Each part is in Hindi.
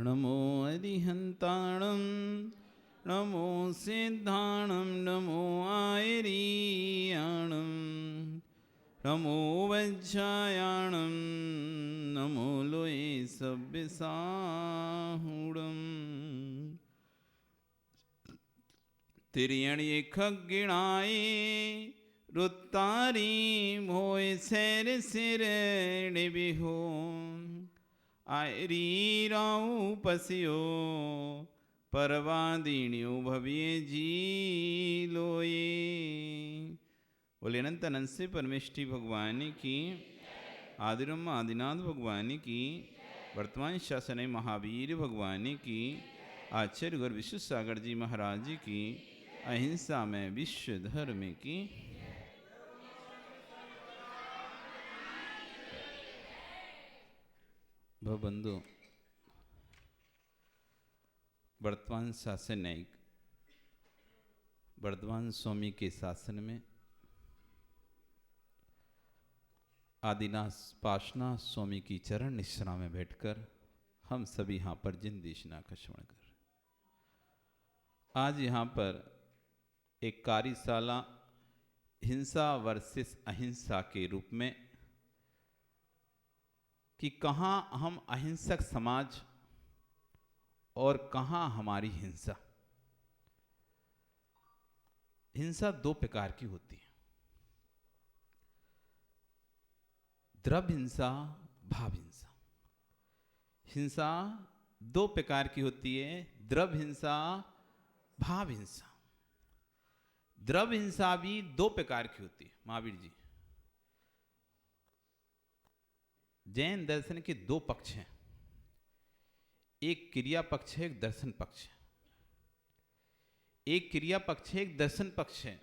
नमो अरिहंताणं नमो सिद्धाणं नमो आयरीयाणं नमो वज्रायाणं नमो लोये सव्यसाहुणं तिरियणि खग्गिणाय रुत्तारी मोय सेर सिर बिहो आयरी राऊ पसियो परवादीण्यो भव्य जी लोये। बोले अनंत अनंत से परमेष्टि भगवान की, आदिरम आदिनाथ भगवान की, वर्तमान शासन महावीर भगवान की, आचार्य गुरु विश्व सागर जी महाराज की, अहिंसा में विश्व धर्म की। भवबंधु, वर्तमान शासन न्यायिक वर्धमान स्वामी के शासन में आदिनाथ पाशना स्वामी की चरण निश्रा में बैठकर हम सभी यहाँ पर जिन देशना का श्रवण कर, आज यहाँ पर एक कार्यशाला हिंसा वर्सेस अहिंसा के रूप में कि कहाँ हम अहिंसक समाज और कहाँ हमारी हिंसा। हिंसा दो प्रकार की होती है, द्रव्य हिंसा, भाव हिंसा। हिंसा दो प्रकार की होती है, द्रव्य हिंसा, भाव हिंसा। द्रव्य हिंसा भी दो प्रकार की होती है। महावीर जी, जैन दर्शन के दो पक्ष हैं, एक क्रिया पक्ष है, एक दर्शन पक्ष है। एक क्रिया पक्ष है, एक दर्शन पक्ष है।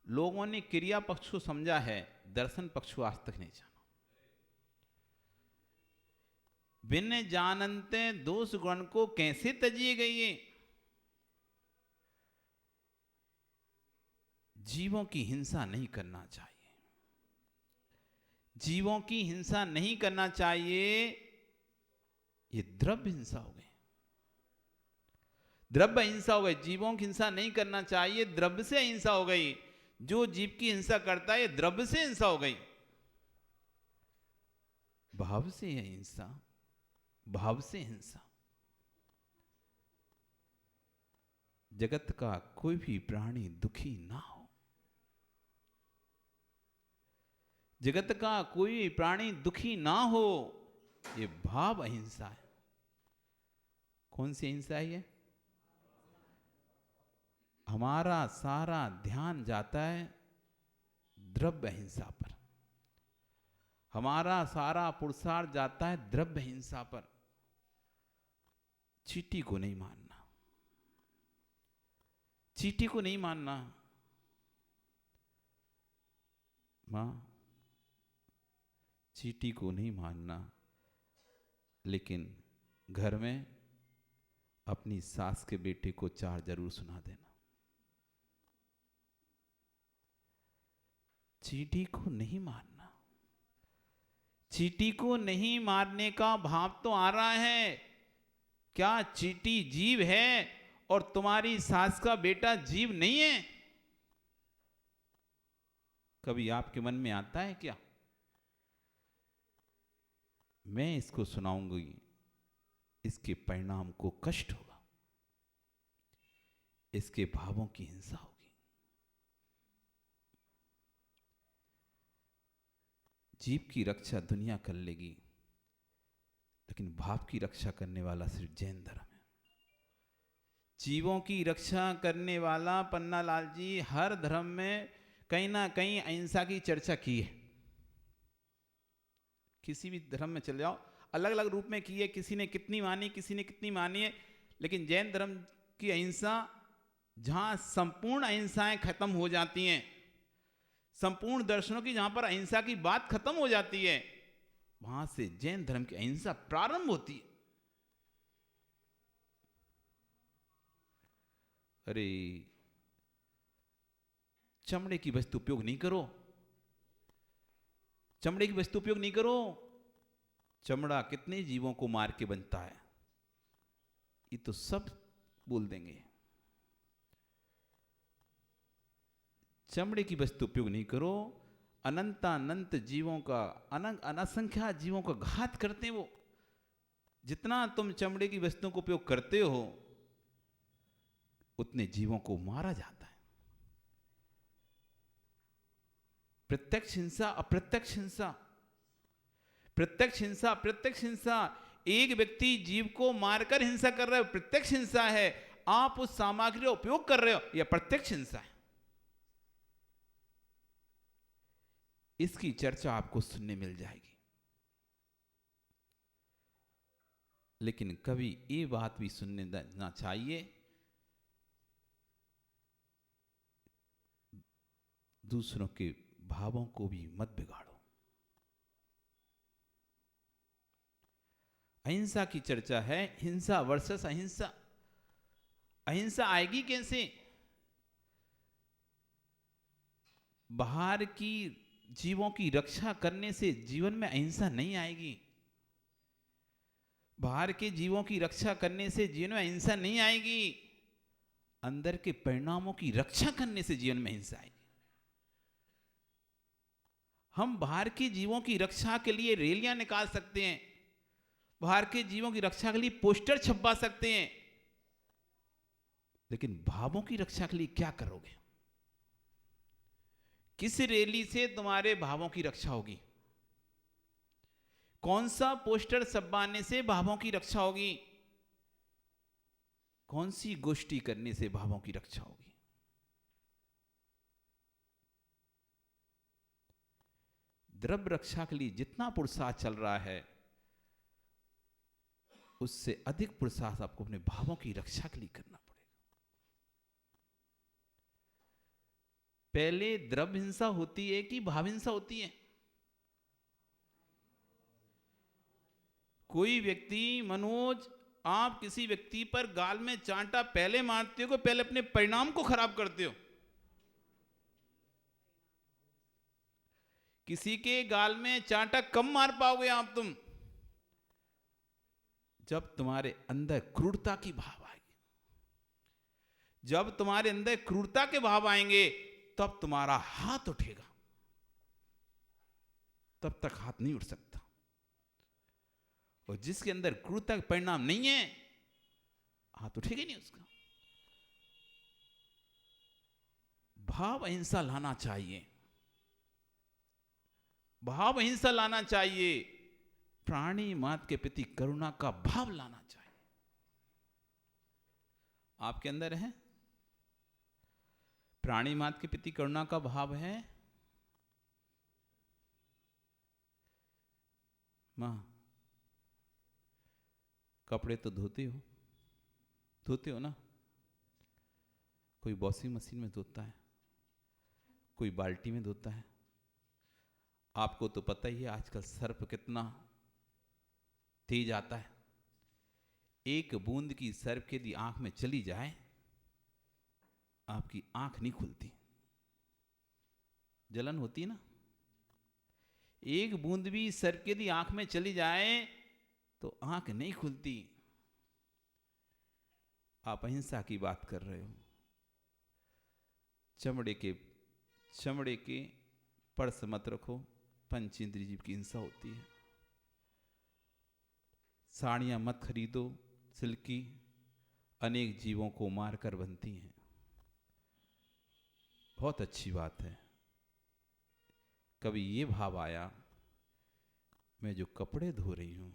लोगों ने क्रिया पक्ष को समझा है, दर्शन पक्ष को आज तक नहीं जाना। बिन जानते दोष गुण को कैसे तजिए गई। जीवों की हिंसा नहीं करना चाहिए, जीवों की हिंसा नहीं करना चाहिए। ये द्रव्य हिंसा हो गई, द्रव्य हिंसा हो गई। जीवों की हिंसा नहीं करना चाहिए, द्रव्य से हिंसा हो गई। जो जीव की हिंसा करता है, द्रव्य से हिंसा हो गई। भाव से है हिंसा, भाव से हिंसा। जगत का कोई भी प्राणी दुखी ना हो, जगत का कोई प्राणी दुखी ना हो, ये भाव अहिंसा है। कौन सी अहिंसा है ये? हमारा सारा ध्यान जाता है द्रव्य हिंसा पर, हमारा सारा पुरुषार्थ जाता है द्रव्य हिंसा पर। चींटी को नहीं मानना, चींटी को नहीं मानना। मां, चींटी को नहीं मानना, लेकिन घर में अपनी सास के बेटे को चार जरूर सुना देना। चींटी को नहीं मारना, चींटी को नहीं मारने का भाव तो आ रहा है। क्या चींटी जीव है और तुम्हारी सास का बेटा जीव नहीं है? कभी आपके मन में आता है क्या? मैं इसको सुनाऊंगी, इसके परिणाम को कष्ट होगा, इसके भावों की हिंसा होगी। जीव की रक्षा दुनिया कर लेगी, लेकिन भाव की रक्षा करने वाला सिर्फ जैन धर्म है। जीवों की रक्षा करने वाला पन्नालाल जी हर धर्म में कहीं ना कहीं अहिंसा की चर्चा की है। किसी भी धर्म में चले जाओ, अलग अलग रूप में की है। किसी ने कितनी मानी, किसी ने कितनी मानी है, लेकिन जैन धर्म की अहिंसा, जहां संपूर्ण अहिंसाएं खत्म हो जाती हैं, संपूर्ण दर्शनों की जहां पर अहिंसा की बात खत्म हो जाती है, वहां से जैन धर्म की अहिंसा प्रारंभ होती है। अरे, चमड़े की वस्तु उपयोग नहीं करो, चमड़े की वस्तु उपयोग नहीं करो। चमड़ा कितने जीवों को मार के बनता है, ये तो सब बोल देंगे। चमड़े की वस्तु उपयोग नहीं करो। अनंतानंत जीवों का, असंख्या जीवों का घात करते हैं वो। जितना तुम चमड़े की वस्तुओं को उपयोग करते हो उतने जीवों को मारा जाता है। प्रत्यक्ष हिंसा, अप्रत्यक्ष हिंसा, प्रत्यक्ष हिंसा, अप्रत्यक्ष हिंसा। एक व्यक्ति जीव को मारकर हिंसा कर रहा है, प्रत्यक्ष हिंसा है। आप उस सामग्री का उपयोग कर रहे हो, यह प्रत्यक्ष हिंसा है। इसकी चर्चा आपको सुनने मिल जाएगी। लेकिन कभी ये बात भी सुनने देना चाहिए, दूसरों के भावों को भी मत बिगाड़ो। अहिंसा की चर्चा है, हिंसा वर्सेस अहिंसा। अहिंसा आएगी कैसे? बाहर की जीवों की रक्षा करने से जीवन में अहिंसा नहीं आएगी। बाहर के जीवों की रक्षा करने से जीवन में अहिंसा नहीं आएगी। अंदर के परिणामों की रक्षा करने से जीवन में अहिंसा आएगी। हम बाहर के जीवों की रक्षा के लिए रैलियां निकाल सकते हैं, बाहर के जीवों की रक्षा के लिए पोस्टर छपवा सकते हैं, लेकिन भावों की रक्षा के लिए क्या करोगे? किस रैली से तुम्हारे भावों की रक्षा होगी? कौन सा पोस्टर छपवाने से भावों की रक्षा होगी? कौन सी गोष्ठी करने से भावों की रक्षा होगी? द्रव्य रक्षा के लिए जितना पुरुषार्थ चल रहा है, उससे अधिक पुरुषार्थ आपको अपने भावों की रक्षा के लिए करना पड़ेगा। पहले द्रव्य हिंसा होती है कि भाव हिंसा होती है? कोई व्यक्ति, मनोज, आप किसी व्यक्ति पर गाल में चांटा पहले मारते हो, पहले अपने परिणाम को खराब करते हो? किसी के गाल में चांटा कम मार पाओगे आप तुम जब तुम्हारे अंदर क्रूरता की भाव आएगी। जब तुम्हारे अंदर क्रूरता के भाव आएंगे तब तुम्हारा हाथ उठेगा, तब तक हाथ नहीं उठ सकता। और जिसके अंदर क्रूरता का परिणाम नहीं है, हाथ उठेगा नहीं उसका। भाव अहिंसा लाना चाहिए, भाव अहिंसा लाना चाहिए। प्राणी मात्र के प्रति करुणा का भाव लाना चाहिए। आपके अंदर है? प्राणी मात्र के प्रति करुणा का भाव है? मां, कपड़े तो धोते हो ना? कोई वॉशिंग मशीन में धोता है, कोई बाल्टी में धोता है। आपको तो पता ही है आजकल सर्फ कितना तेज आता है। एक बूंद की सर्फ यदि आंख में चली जाए, आपकी आंख नहीं खुलती, जलन होती है ना। एक बूंद भी सर्फ यदि आंख में चली जाए तो आंख नहीं खुलती। आप अहिंसा की बात कर रहे हो। चमड़े के पर्स मत रखो, पंचेंद्रिय जीव की हिंसा होती है। साड़ियां मत खरीदो सिल्क की, अनेक जीवों को मारकर बनती हैं। बहुत अच्छी बात है। कभी ये भाव आया, मैं जो कपड़े धो रही हूं,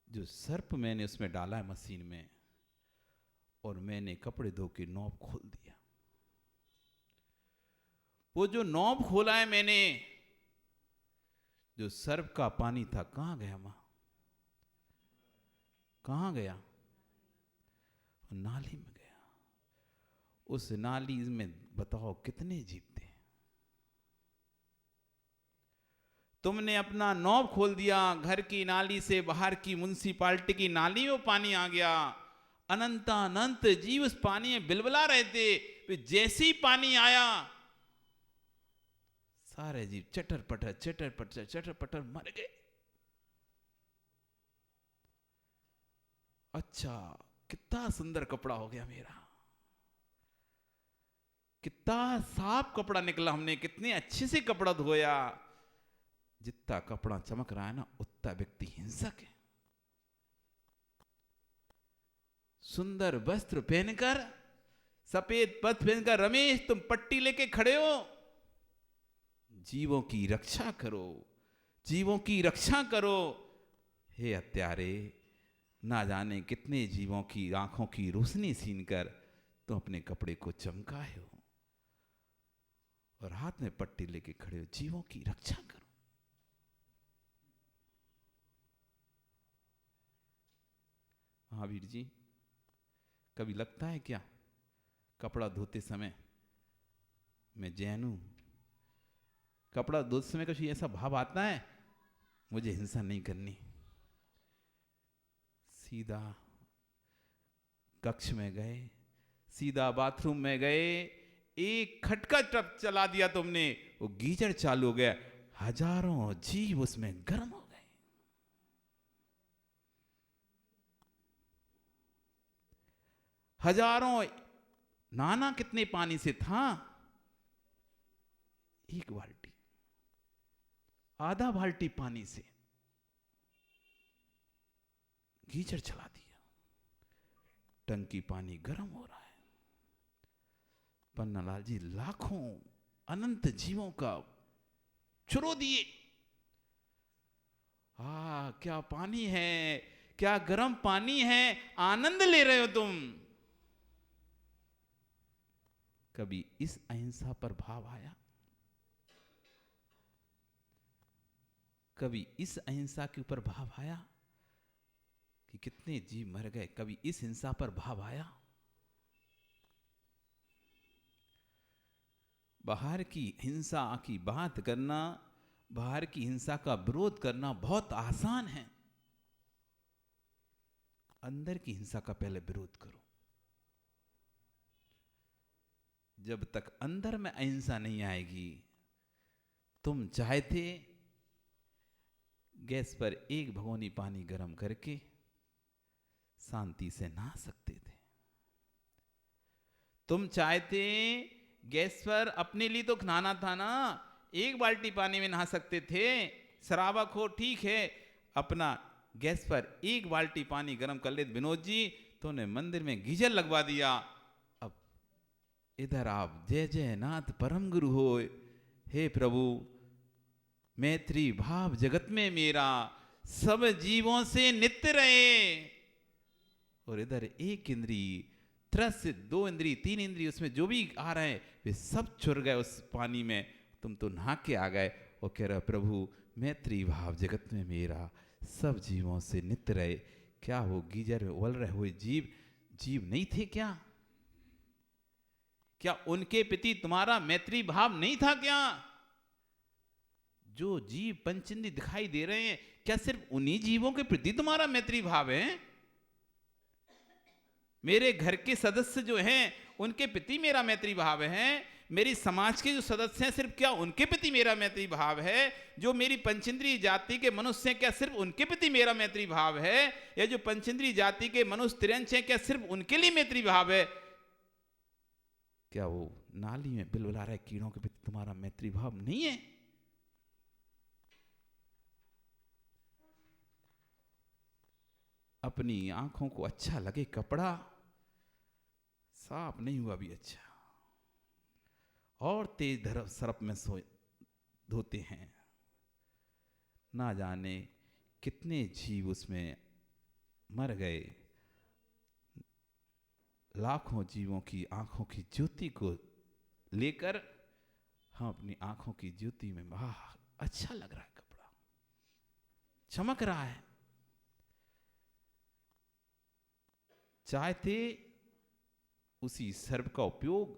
जो सर्फ मैंने उसमें डाला है मशीन में, और मैंने कपड़े धो के नॉब खोल दिया। वो जो नॉब खोला है मैंने, जो सर्फ का पानी था कहां गया? मां, कहां गया? नाली में गया। उस नाली में बताओ कितने जीव थे। तुमने अपना नॉब खोल दिया, घर की नाली से बाहर की म्युनिसिपालिटी की नाली में पानी आ गया। अनंतानंत जीव उस पानी में बिलबिला रहे थे। जैसे ही पानी आया, सारे जीव चटर पटर मर गए। अच्छा, कितना सुंदर कपड़ा हो गया मेरा, कितना साफ कपड़ा निकला, हमने कितने अच्छे से कपड़ा धोया। जितना कपड़ा चमक रहा है ना, उतना व्यक्ति हिंसक है। सुंदर वस्त्र पहनकर, सफेद पथ पहनकर, रमेश तुम पट्टी लेके खड़े हो, जीवों की रक्षा करो, जीवों की रक्षा करो। हे हत्यारे, ना जाने कितने जीवों की आंखों की रोशनी छीनकर तुम अपने कपड़े को चमकाए हो और हाथ में पट्टी लेके खड़े हो, जीवों की रक्षा करो। महावीर जी, कभी लगता है क्या कपड़ा धोते समय मैं जैन हूं? कपड़ा धोते समय कुछ ऐसा भाव आता है मुझे हिंसा नहीं करनी? सीधा कक्ष में गए, सीधा बाथरूम में गए, एक खटका टप चला दिया तुमने, वो गीजर चालू हो गया, हजारों जीव उसमें गर्म हो गए। हजारों, नाना कितने पानी से था? एक बाल्टी, आधा बाल्टी पानी से गीजर चला दिया, टंकी पानी गर्म हो रहा है। पन्नालाल जी लाखों अनंत जीवों का चुरो दिए। क्या पानी है, क्या गर्म पानी है, आनंद ले रहे हो तुम। कभी इस अहिंसा पर भाव आया? कभी इस अहिंसा के ऊपर भाव आया कि कितने जीव मर गए? कभी इस हिंसा पर भाव आया? बाहर की हिंसा की बात करना, बाहर की हिंसा का विरोध करना बहुत आसान है। अंदर की हिंसा का पहले विरोध करो। जब तक अंदर में अहिंसा नहीं आएगी, तुम चाहे थे गैस पर एक भगोनी पानी गर्म करके शांति से नहा सकते थे। तुम चाहते गैस पर, अपने लिए तो नहाना था ना, एक बाल्टी पानी में नहा सकते थे। शराबक हो ठीक है, अपना गैस पर एक बाल्टी पानी गर्म कर ले। विनोद जी, तूने मंदिर में गीजर लगवा दिया, अब इधर आप जय जय नाथ परम गुरु हो, हे प्रभु मैत्री भाव जगत में मेरा, सब जीवों से नित्य रहे। और इधर एक इंद्री, त्रस, दो इंद्री, तीन इंद्री, उसमें जो भी आ रहे हैं वे सब चुर गए उस पानी में। तुम तो नहा के आ गए और कह रहे प्रभु मैत्री भाव जगत में मेरा, सब जीवों से नित्य रहे। क्या हो, गीजर में उबल रहे हुए जीव जीव नहीं थे क्या? क्या उनके प्रति तुम्हारा मैत्री भाव नहीं था क्या? जो जीव पंचेंद्रिय दिखाई दे रहे हैं, क्या सिर्फ उन्हीं जीवों के प्रति तुम्हारा मैत्री भाव है? मेरे घर के सदस्य जो हैं उनके प्रति मेरा मैत्री भाव है। मेरी समाज के जो सदस्य हैं, सिर्फ क्या उनके प्रति मेरा मैत्री भाव है? जो मेरी पंचेंद्रिय जाति के मनुष्य हैं, क्या सिर्फ उनके प्रति मेरा मैत्री भाव है? या जो पंचेंद्रिय जाति के मनुष्य तिरंच हैं, क्या सिर्फ उनके लिए मैत्री भाव है? क्या वो नाली में बिलबिला रहे कीड़ों के प्रति तुम्हारा मैत्री भाव नहीं है? अपनी आंखों को अच्छा लगे कपड़ा, साफ नहीं हुआ भी अच्छा, और तेज सरफ में धोते हैं। ना जाने कितने जीव उसमें मर गए। लाखों जीवों की आंखों की ज्योति को लेकर हम अपनी आंखों की ज्योति में, वाह अच्छा लग रहा है, कपड़ा चमक रहा है। चाहते उसी सर्फ का उपयोग,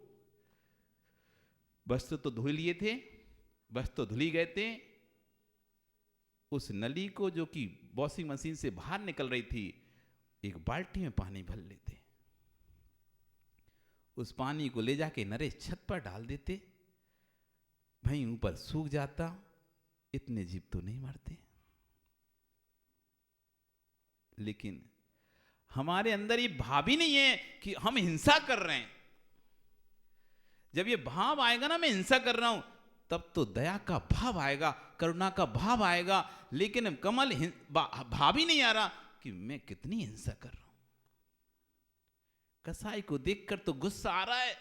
वस्त्र तो धो लिए थे, वस्त्र तो धुली गए थे, उस नली को जो कि वॉशिंग मशीन से बाहर निकल रही थी, एक बाल्टी में पानी भर लेते, उस पानी को ले जाके नरेश छत पर डाल देते, वहीं ऊपर सूख जाता, इतने जीव तो नहीं मरते। लेकिन हमारे अंदर ये भाव ही नहीं है कि हम हिंसा कर रहे हैं। जब ये भाव आएगा ना, मैं हिंसा कर रहा हूं, तब तो दया का भाव आएगा, करुणा का भाव आएगा। लेकिन कमल भाव ही नहीं आ रहा कि मैं कितनी हिंसा कर रहा हूं। कसाई को देखकर तो गुस्सा आ रहा है,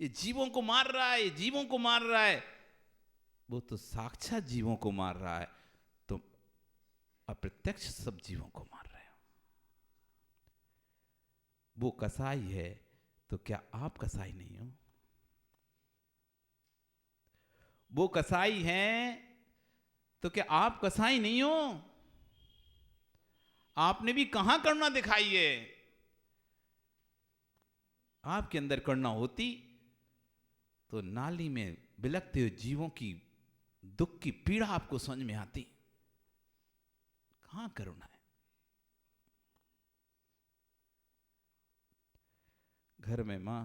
ये जीवों को मार रहा है, ये जीवों को मार रहा है। वो तो साक्षात जीवों को मार रहा है, तो अप्रत्यक्ष सब जीवों को मार रहे हो। वो कसाई है, तो क्या आप कसाई नहीं हो? वो कसाई है, तो क्या आप कसाई नहीं हो? आपने भी कहां करुणा दिखाई है? आपके अंदर करुणा होती तो नाली में बिलखते हुए जीवों की दुख की पीड़ा आपको समझ में आती। कहां करुणा है? घर में मां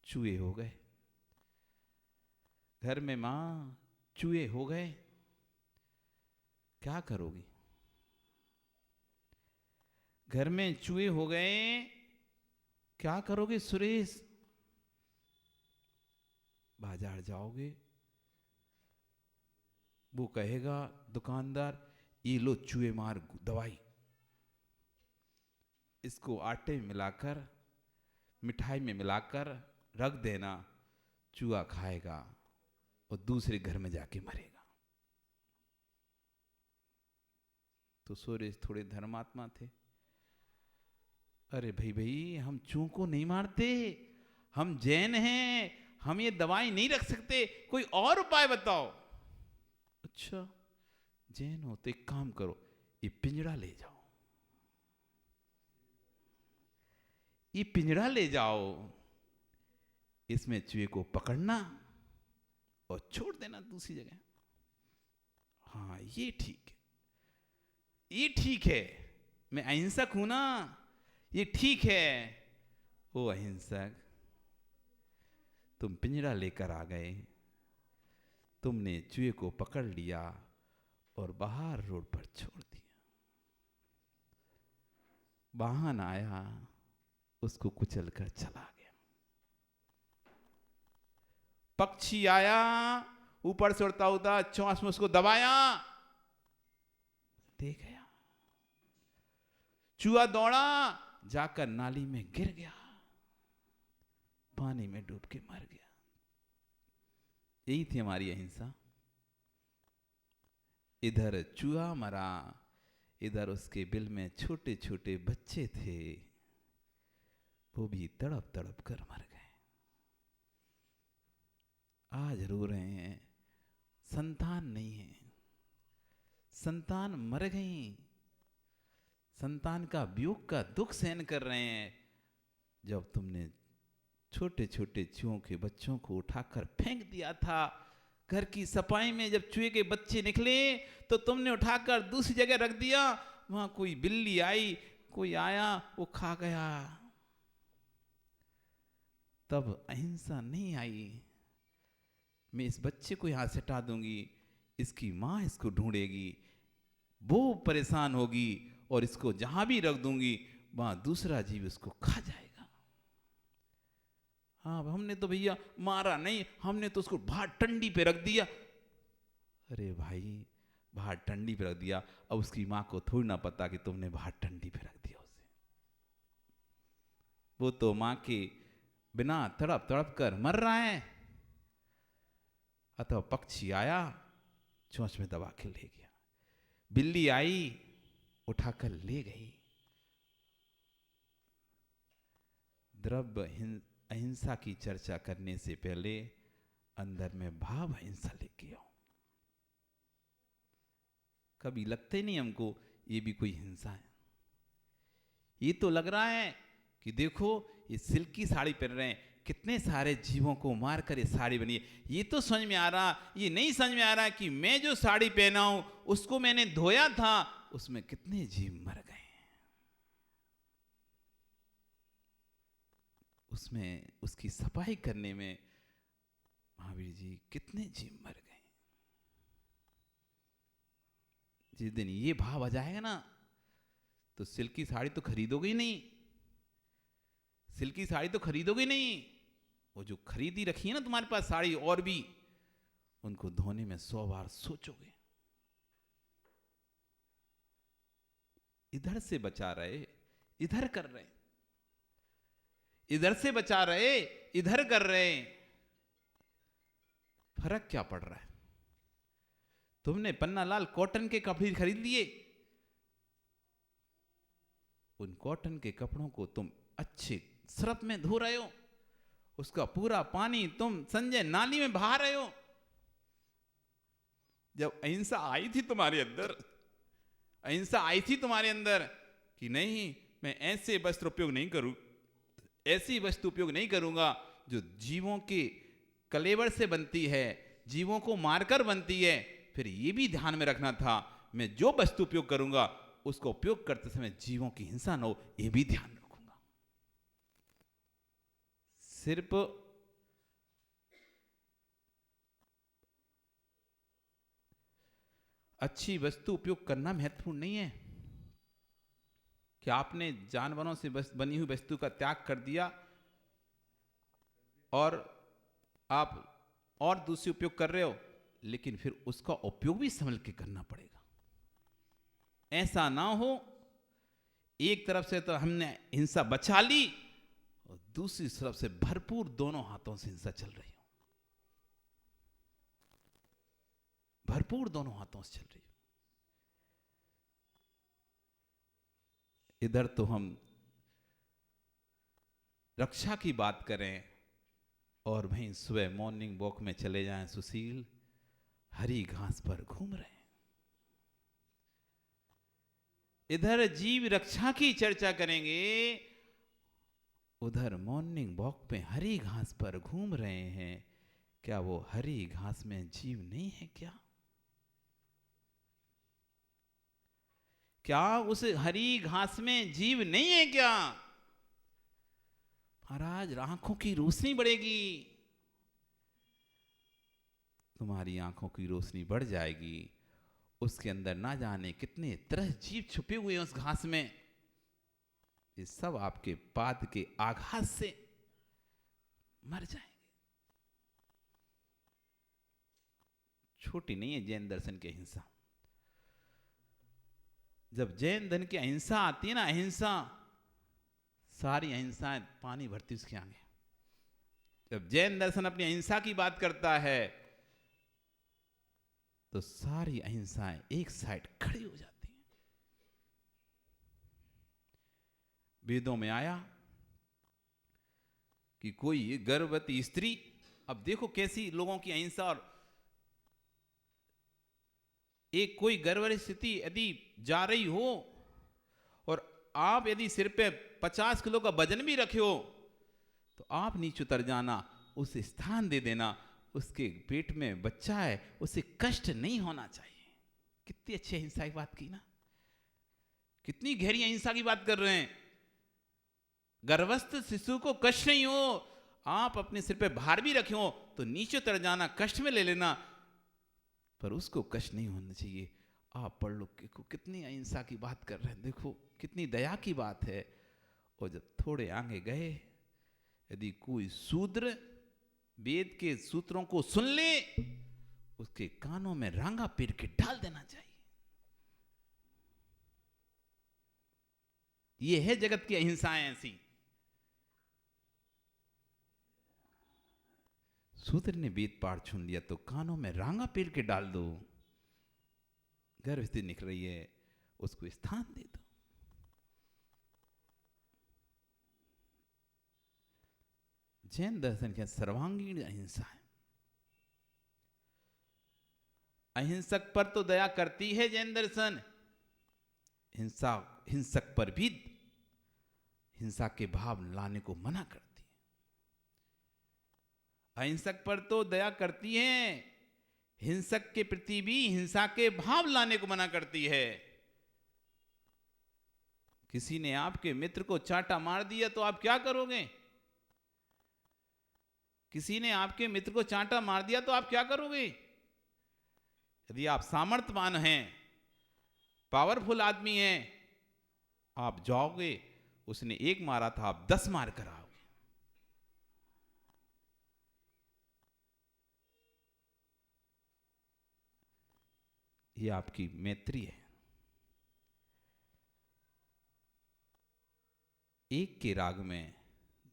चूहे हो गए, घर में मां चूहे हो गए, क्या करोगी? घर में चूहे हो गए, क्या करोगे सुरेश? बाजार जाओगे, वो कहेगा दुकानदार, ये लो चूहे मार दवाई, इसको आटे में मिलाकर मिठाई में मिलाकर रख देना, चूहा खाएगा और दूसरे घर में जाके मरेगा। तो सुरेश थोड़े धर्मात्मा थे। अरे भाई हम चूहों को नहीं मारते, हम जैन हैं, हम ये दवाई नहीं रख सकते, कोई और उपाय बताओ। अच्छा जैन हो तो एक काम करो, ये पिंजड़ा ले जाओ, ये पिंजड़ा ले जाओ, इसमें चूहे को पकड़ना और छोड़ देना दूसरी जगह। हाँ ये ठीक है, ये ठीक है, मैं अहिंसक हूं ना, ये ठीक है। ओ अहिंसक, तुम पिंजड़ा लेकर आ गए, तुमने चूहे को पकड़ लिया और बाहर रोड पर छोड़ दिया। वाहन आया, उसको कुचलकर चला गया। पक्षी आया, ऊपर से उड़ता उड़ता चोंच में उसको दबाया, दे गया। चूहा दौड़ा, जाकर नाली में गिर गया, पानी में डूब के मर गया। यही थी हमारी अहिंसा। इधर चूहा मरा, इधर उसके बिल में छोटे छोटे बच्चे थे, वो भी तड़प तड़प कर मर गए। आज रो रहे हैं, संतान नहीं है, संतान मर गई, संतान का वियोग का दुख सहन कर रहे हैं। जब तुमने छोटे छोटे चूहों के बच्चों को उठाकर फेंक दिया था, घर की सफाई में जब चूहे के बच्चे निकले तो तुमने उठाकर दूसरी जगह रख दिया, वहां कोई बिल्ली आई, कोई आया, वो खा गया। तब अहिंसा नहीं आई। मैं इस बच्चे को यहां से हटा दूंगी, इसकी मां इसको ढूंढेगी, वो परेशान होगी, और इसको जहां भी रख दूंगी वहां दूसरा जीव इसको खा जाएगा। हाँ हमने तो भैया मारा नहीं, हमने तो उसको बाहर टंडी पे रख दिया। अरे भाई बाहर टंडी पे रख दिया, अब उसकी मां को थोड़ी ना पता कि तुमने बाहर टंडी पे रख दिया उसे। वो तो मां के बिना तड़प तड़प कर मर रहा है। अतः पक्षी आया, चोंच में दबा के ले गया, बिल्ली आई उठाकर ले गई। द्रव्य अहिंसा की चर्चा करने से पहले अंदर में भाव अहिंसा लेके आओ। कभी लगता ही नहीं हमको ये भी कोई हिंसा है। ये तो लग रहा है कि देखो ये सिल्क की साड़ी पहन रहे हैं, कितने सारे जीवों को मारकर ये साड़ी बनी है। ये तो समझ में आ रहा, ये नहीं समझ में आ रहा कि मैं जो साड़ी पहना हूं उसको मैंने धोया था, उसमें कितने जीव मर गए, उसमें उसकी सफाई करने में महावीर जी कितने जीव मर गए। जिस दिन ये भाव आ जाएगा ना, तो सिल्क की साड़ी तो खरीदोगे ही नहीं, सिल्क की साड़ी तो खरीदोगे नहीं। वो जो खरीदी रखी है ना तुम्हारे पास साड़ी और भी, उनको धोने में 100 बार सोचोगे। इधर से बचा रहे इधर कर रहे, इधर से बचा रहे इधर कर रहे, फर्क क्या पड़ रहा है? तुमने पन्नालाल कॉटन के कपड़े खरीद लिए, उन कॉटन के कपड़ों को तुम अच्छे सरफ में धो रहे हो, उसका पूरा पानी तुम संजय नाली में बहा रहे हो। जब अहिंसा आई थी तुम्हारे अंदर, अहिंसा आई थी तुम्हारे अंदर कि नहीं मैं ऐसे वस्त्र उपयोग नहीं करूं, ऐसी वस्तु उपयोग नहीं करूंगा जो जीवों के कलेवर से बनती है, जीवों को मारकर बनती है, फिर ये भी ध्यान में रखना था मैं जो वस्तु उपयोग करूंगा उसको उपयोग करते समय जीवों की हिंसा न हो, ये भी ध्यान रखूंगा। सिर्फ अच्छी वस्तु उपयोग करना महत्वपूर्ण नहीं है कि आपने जानवरों से बनी हुई वस्तु का त्याग कर दिया और आप और दूसरी उपयोग कर रहे हो, लेकिन फिर उसका उपयोग भी संभल के करना पड़ेगा। ऐसा ना हो एक तरफ से तो हमने हिंसा बचा ली और दूसरी तरफ से भरपूर दोनों हाथों से हिंसा चल रही हो, भरपूर दोनों हाथों से चल रही हो। इधर तो हम रक्षा की बात करें और वहीं सुबह मॉर्निंग वॉक में चले जाएं सुशील, हरी घास पर घूम रहे हैं। इधर जीव रक्षा की चर्चा करेंगे, उधर मॉर्निंग वॉक पे हरी घास पर घूम रहे हैं। क्या वो हरी घास में जीव नहीं है क्या? क्या उस हरी घास में जीव नहीं है क्या? महाराज आंखों की रोशनी बढ़ेगी, तुम्हारी आंखों की रोशनी बढ़ जाएगी, उसके अंदर ना जाने कितने तरह जीव छुपे हुए हैं उस घास में, ये सब आपके पाद के आघात से मर जाएंगे। छोटी नहीं है जैन दर्शन की अहिंसा। जब जैन धर्म की अहिंसा आती है ना, अहिंसा, सारी अहिंसाएं पानी भरती उसके आगे। जब जैन दर्शन अपनी अहिंसा की बात करता है तो सारी अहिंसाएं एक साइड खड़ी हो जाती हैं। वेदों में आया कि कोई गर्भवती स्त्री, अब देखो कैसी लोगों की अहिंसा, और एक कोई गर्भवती स्थिति यदि जा रही हो और आप यदि सिर पे 50 किलो का वजन भी रखे हो तो आप नीचे उतर जाना, उसे स्थान दे देना, उसके पेट में बच्चा है उसे कष्ट नहीं होना चाहिए। कितनी अच्छी अहिंसा की बात की ना, कितनी गहरी अहिंसा की बात कर रहे हैं। गर्भस्थ शिशु को कष्ट नहीं हो, आप अपने सिर पे भार भी रखे हो तो नीचे उतर जाना, कष्ट में ले लेना, पर उसको कष्ट नहीं होना चाहिए। आप पढ़ लो कितनी अहिंसा की बात कर रहे हैं, देखो कितनी दया की बात है। और जब थोड़े आगे गए, यदि कोई शूद्र वेद के सूत्रों को सुन ले, उसके कानों में रांगा पेर के डाल देना चाहिए। ये है जगत की अहिंसाएं ऐसी। शूद्र ने वेद पाठ सुन लिया तो कानों में रांगा पेर के डाल दो, गर्भवती निकल रही है उसको स्थान दे दो। जैन दर्शन के सर्वांगीण अहिंसा है। अहिंसक पर तो दया करती है जैन दर्शन, हिंसक पर भी हिंसा के भाव लाने को मना करती है। अहिंसक पर तो दया करती है, हिंसक के प्रति भी हिंसा के भाव लाने को मना करती है। किसी ने आपके मित्र को चांटा मार दिया तो आप क्या करोगे? किसी ने आपके मित्र को चांटा मार दिया तो आप क्या करोगे? यदि आप सामर्थ्यवान हैं, पावरफुल आदमी हैं, आप जाओगे, उसने 1 मारा था, आप 10 मार कर आओगे। ये आपकी मैत्री है। एक के राग में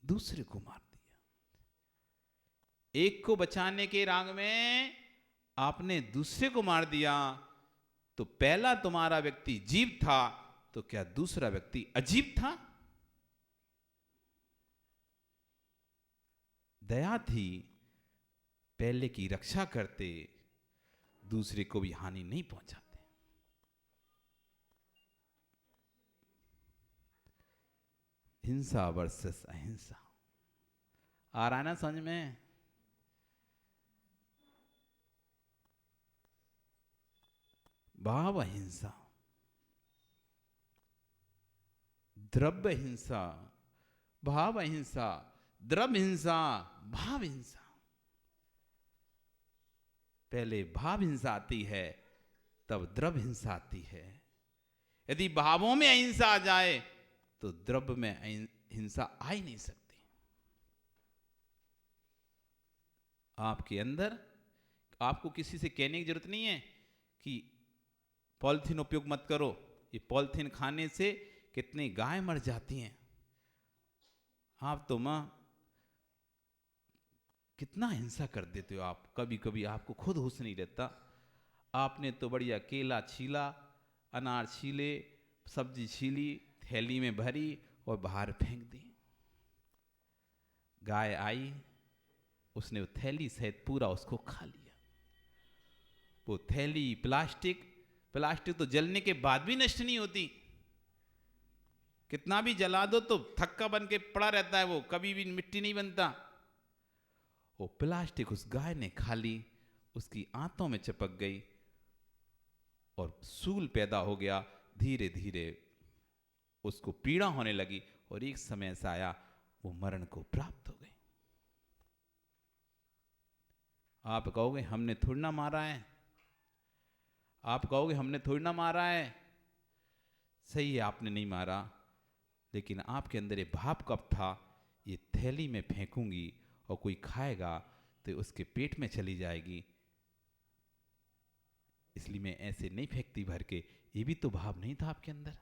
दूसरे को मार दिया, एक को बचाने के राग में आपने दूसरे को मार दिया। तो पहला तुम्हारा व्यक्ति जीव था, तो क्या दूसरा व्यक्ति अजीब था? दया थी, पहले की रक्षा करते, दूसरे को भी हानि नहीं पहुंचाते। हिंसा वर्सेस अहिंसा। आ रहा है ना समझ में? भाव अहिंसा, द्रव्य हिंसा, भाव अहिंसा, द्रव्य हिंसा, भाव हिंसा। पहले भाव हिंसा आती है, तब द्रव्य हिंसा आती है। यदि भावों में अहिंसा आ जाए तो द्रव्य में हिंसा आ ही नहीं सकती। आपके अंदर, आपको किसी से कहने की जरूरत नहीं है कि पॉलिथीन उपयोग मत करो। ये पॉलिथीन खाने से कितनी गाय मर जाती हैं। आप तो मां कितना हिंसा कर देते हो आप। कभी कभी आपको खुद होश नहीं रहता। आपने तो बढ़िया केला छीला, अनार छीले, सब्जी छीली, थैली में भरी और बाहर फेंक दी। गाय आई, उसने वो थैली सहित पूरा उसको खा लिया। वो थैली प्लास्टिक तो जलने के बाद भी नष्ट नहीं होती। कितना भी जला दो तो थक्का बन के पड़ा रहता है, वो कभी भी मिट्टी नहीं बनता। वो प्लास्टिक उस गाय ने खा ली, उसकी आंतों में चिपक गई और सूल पैदा हो गया। धीरे धीरे उसको पीड़ा होने लगी और एक समय ऐसा आया वो मरण को प्राप्त हो गई। आप कहोगे हमने थोड़ी ना मारा है, आप कहोगे हमने थोड़ी ना मारा है। सही है, आपने नहीं मारा, लेकिन आपके अंदर ये भाव कब था, ये थैली में फेंकूंगी और कोई खाएगा तो उसके पेट में चली जाएगी, इसलिए मैं ऐसे नहीं फेंकती भर के। ये भी तो भाव नहीं था आपके अंदर।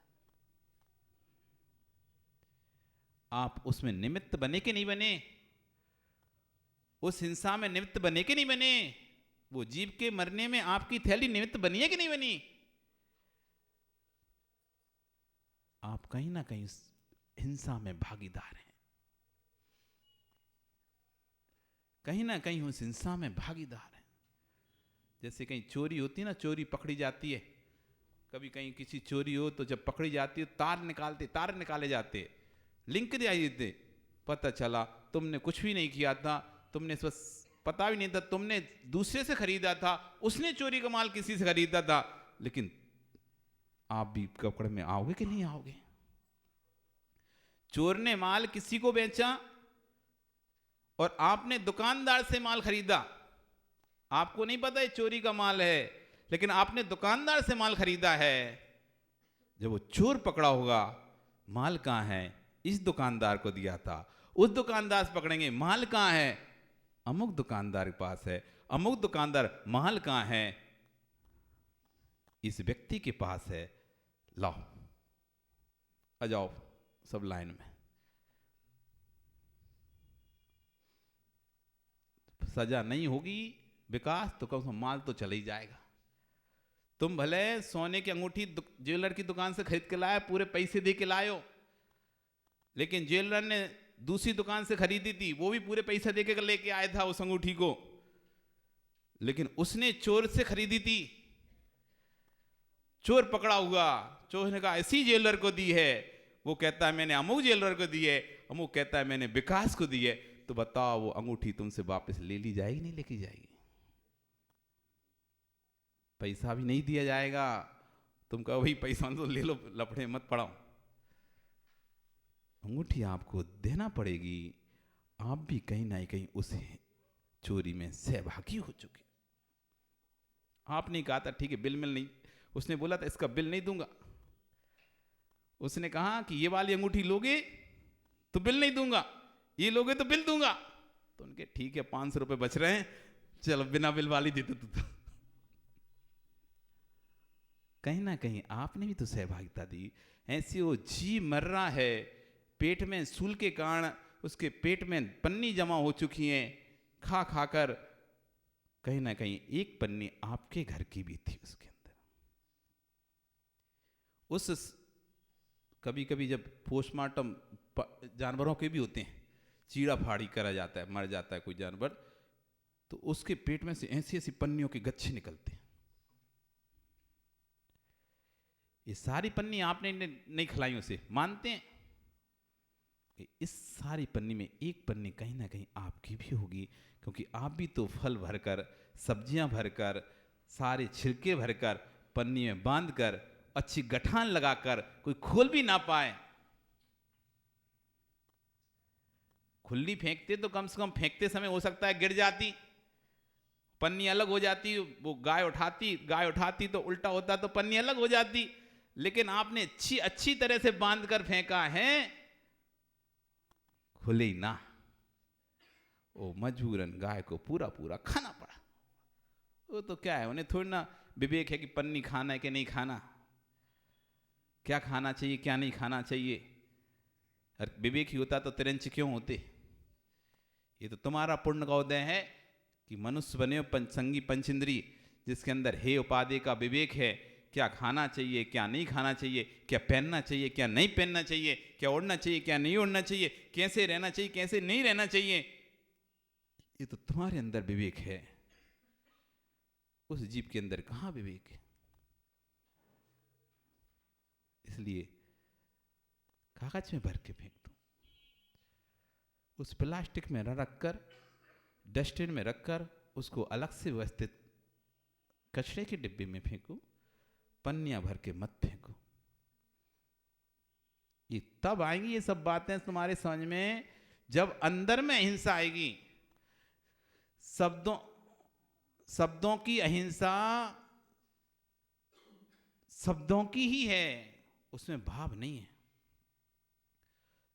आप उसमें निमित्त बने कि नहीं बने? उस हिंसा में निमित्त बने कि नहीं बने? वो जीव के मरने में आपकी थैली निमित्त बनी है कि नहीं बनी? आप कहीं ना कहीं उस हिंसा में भागीदार हैं, कहीं ना कहीं उस हिंसा में भागीदार हैं। जैसे कहीं चोरी होती है ना, चोरी पकड़ी जाती है, कभी कहीं किसी चोरी हो तो जब पकड़ी जाती है तार निकाले जाते, लिंक दिखाई देते, पता चला तुमने कुछ भी नहीं किया था, तुमने बस पता भी नहीं था, तुमने दूसरे से खरीदा था, उसने चोरी का माल किसी से खरीदा था। लेकिन आप भी पकड़ में आओगे कि नहीं आओगे? चोर ने माल किसी को बेचा और आपने दुकानदार से माल खरीदा। आपको नहीं पता ये चोरी का माल है, लेकिन आपने दुकानदार से माल खरीदा है। जब वो चोर पकड़ा होगा, माल कहां है? इस दुकानदार को दिया था। उस दुकानदार से पकड़ेंगे, माल कहां है? अमुक दुकानदार के पास है। अमुक दुकानदार, माल कहां है? इस व्यक्ति के पास है। लाओ, आ जाओ सब लाइन में। सजा नहीं होगी विकास तो कम से कम माल तो चला ही जाएगा। तुम भले सोने की अंगूठी ज्वेलर की दुकान से खरीद के लाए, पूरे पैसे दे के लायो, लेकिन ज्वेलर ने दूसरी दुकान से खरीदी थी, वो भी पूरे पैसे दे के लेके आया था उस अंगूठी को, लेकिन उसने चोर से खरीदी थी। चोर पकड़ा हुआ, चोर ने कहा इसी ज्वेलर को दी है, वो कहता है मैंने अमुक ज्वेलर को दी है, अमुक कहता है मैंने विकास को दी है। तो बताओ वो अंगूठी तुमसे वापस ले ली जाएगी नहीं लेके जाएगी? पैसा भी नहीं दिया जाएगा। तुम कहो भाई पैसा तो ले लो, लफड़े मत पड़ाओ। अंगूठी आपको देना पड़ेगी। आप भी कहीं ना कहीं उस चोरी में सहभागी हो चुके। आपने कहा था ठीक है बिल मिल नहीं, उसने बोला था इसका बिल नहीं दूंगा, उसने कहा कि ये वाली अंगूठी लोगे तो बिल नहीं दूंगा, ये लोगे तो बिल दूंगा। तो उनके ठीक है 500 रुपए बच रहे हैं, चलो बिना बिल वाली दे दो। कहीं ना कहीं आपने भी तो सहभागिता दी। ऐसी वो जी मर रहा है, पेट में सूल के कारण उसके पेट में पन्नी जमा हो चुकी है, खा खाकर कहीं ना कहीं एक पन्नी आपके घर की भी थी उसके अंदर। उस कभी कभी जब पोस्टमार्टम जानवरों के भी होते हैं, चीड़ा फाड़ी करा जाता है, मर जाता है कोई जानवर, तो उसके पेट में से ऐसी ऐसी पन्नियों के गच्छे निकलते हैं। ये सारी पन्नी आपने नहीं खिलाई उसे, मानते हैं कि इस सारी पन्नी में एक पन्नी कहीं ना कहीं आपकी भी होगी, क्योंकि आप भी तो फल भरकर, सब्जियां भरकर, सारे छिलके भरकर पन्नी में बांधकर अच्छी गठान लगाकर कोई खोल भी ना पाए, खुली फेंकते तो कम से कम फेंकते समय हो सकता है गिर जाती, पन्नी अलग हो जाती, वो गाय उठाती तो उल्टा होता तो पन्नी अलग हो जाती। लेकिन आपने अच्छी तरह से बांधकर फेंका है, खुले ही ना, वो मजबूरन गाय को पूरा पूरा खाना पड़ा। वो तो क्या है, उन्हें थोड़ी ना विवेक है कि पन्नी खाना है कि नहीं खाना, क्या खाना चाहिए क्या नहीं खाना चाहिए। और विवेक ही होता तो तिरंच क्यों होते। ये तो तुम्हारा पुण्य का उदय है कि मनुष्य बने हो पंचसंगी पंचेंद्री, जिसके अंदर हे उपाधि का विवेक है, क्या खाना चाहिए क्या नहीं खाना चाहिए, क्या पहनना चाहिए क्या नहीं पहनना चाहिए, क्या ओढ़ना चाहिए क्या नहीं ओढ़ना चाहिए, कैसे रहना चाहिए कैसे नहीं रहना चाहिए। ये तो तुम्हारे अंदर विवेक है, उस जीव के अंदर कहां विवेक है। इसलिए कागज में भर के फेंक दो, उस प्लास्टिक में रखकर डस्टबिन में रखकर उसको अलग से व्यवस्थित कचरे के डिब्बे में फेंको, पन्नियां भर के मत फेंको। ये तब आएंगी ये सब बातें तुम्हारे समझ में जब अंदर में अहिंसा आएगी। शब्दों की अहिंसा शब्दों की ही है, उसमें भाव नहीं है।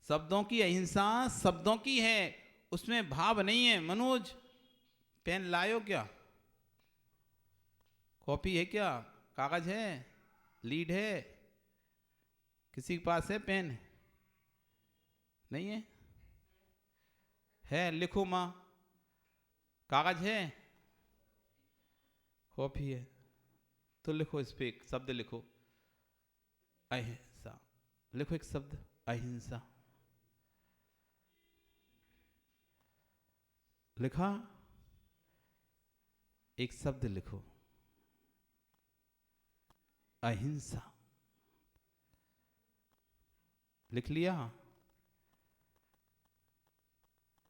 शब्दों की अहिंसा शब्दों की है, उसमें भाव नहीं है। मनोज पेन लायो क्या, कॉपी है क्या, कागज है, लीड है, किसी के पास है पेन नहीं है? है लिखो मां, कागज है, कॉपी है, तो लिखो इस पे एक शब्द लिखो अहिंसा, लिखो एक शब्द अहिंसा, लिखा एक शब्द लिखो अहिंसा, लिख लिया?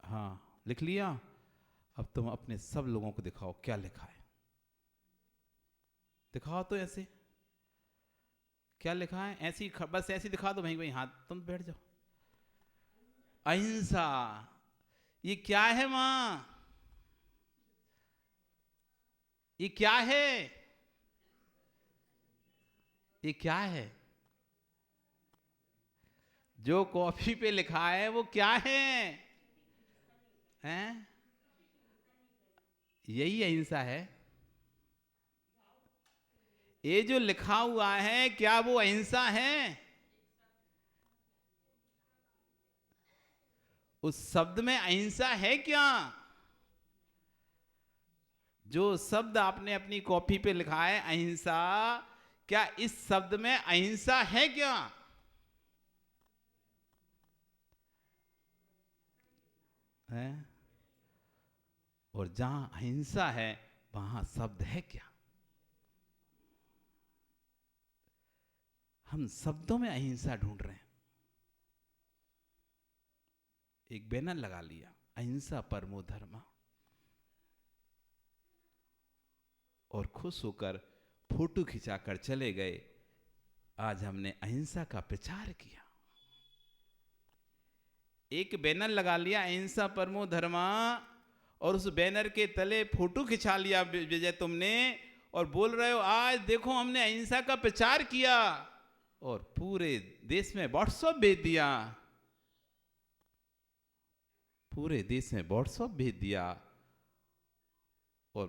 हाँ लिख लिया। अब तुम अपने सब लोगों को दिखाओ क्या लिखा है, दिखाओ तो ऐसे क्या लिखा है, ऐसी बस ऐसी दिखा दो, भाई हाथ तुम बैठ जाओ। अहिंसा ये क्या है मां, ये क्या है, ये क्या है जो कॉपी पे लिखा है वो क्या है? हैं? यही अहिंसा है। ये जो लिखा हुआ है क्या वो अहिंसा है? उस शब्द में अहिंसा है क्या? जो शब्द आपने अपनी कॉपी पे लिखा है अहिंसा, क्या इस शब्द में अहिंसा है क्या? है? और जहां अहिंसा है वहां शब्द है क्या? हम शब्दों में अहिंसा ढूंढ रहे हैं। एक बैनर लगा लिया अहिंसा परमो धर्मा, और खुश होकर फोटो खिंचाकर चले गए। आज हमने अहिंसा का प्रचार किया। एक बैनर लगा लिया अहिंसा परमो धर्मा, और उस बैनर के तले फोटो खिंचा लिया विजय तुमने, और बोल रहे हो आज देखो हमने अहिंसा का प्रचार किया। और पूरे देश में व्हाट्सएप भेज दिया, पूरे देश में व्हाट्सएप भेज दिया। और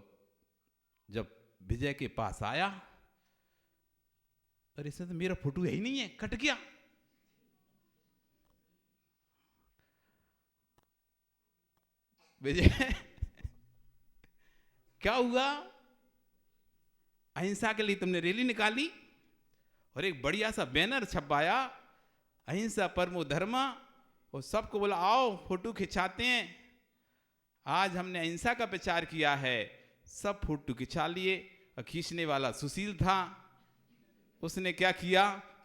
जब विजय के पास आया, अरे इसमें तो मेरा फोटो है ही नहीं है, कट गया। विजय क्या हुआ? अहिंसा के लिए तुमने रैली निकाली और एक बढ़िया सा बैनर छपवाया, अहिंसा परमो धर्म, और सबको बोला आओ फोटो खिंचाते हैं। आज हमने अहिंसा का प्रचार किया है, सब फोटो खिंचा लिए। और खींचने वाला सुशील था, उसने क्या किया,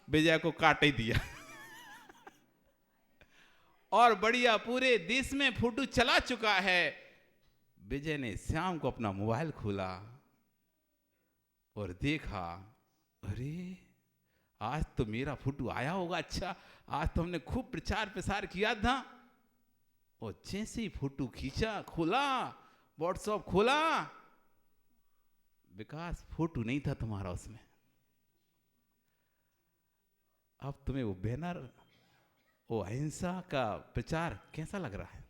विजय को काट ही दिया। और बढ़िया पूरे देश में फोटो चला चुका है। विजय ने शाम को अपना मोबाइल खोला और देखा, अरे आज तो मेरा फोटो आया होगा, अच्छा आज तो हमने खूब प्रचार प्रसार किया था। और जैसे ही फोटो खींचा, खोला व्हाट्सएप खोला, विकास फोटो नहीं था तुम्हारा उसमें। अब तुम्हें वो बैनर, वो अहिंसा का प्रचार कैसा लग रहा है?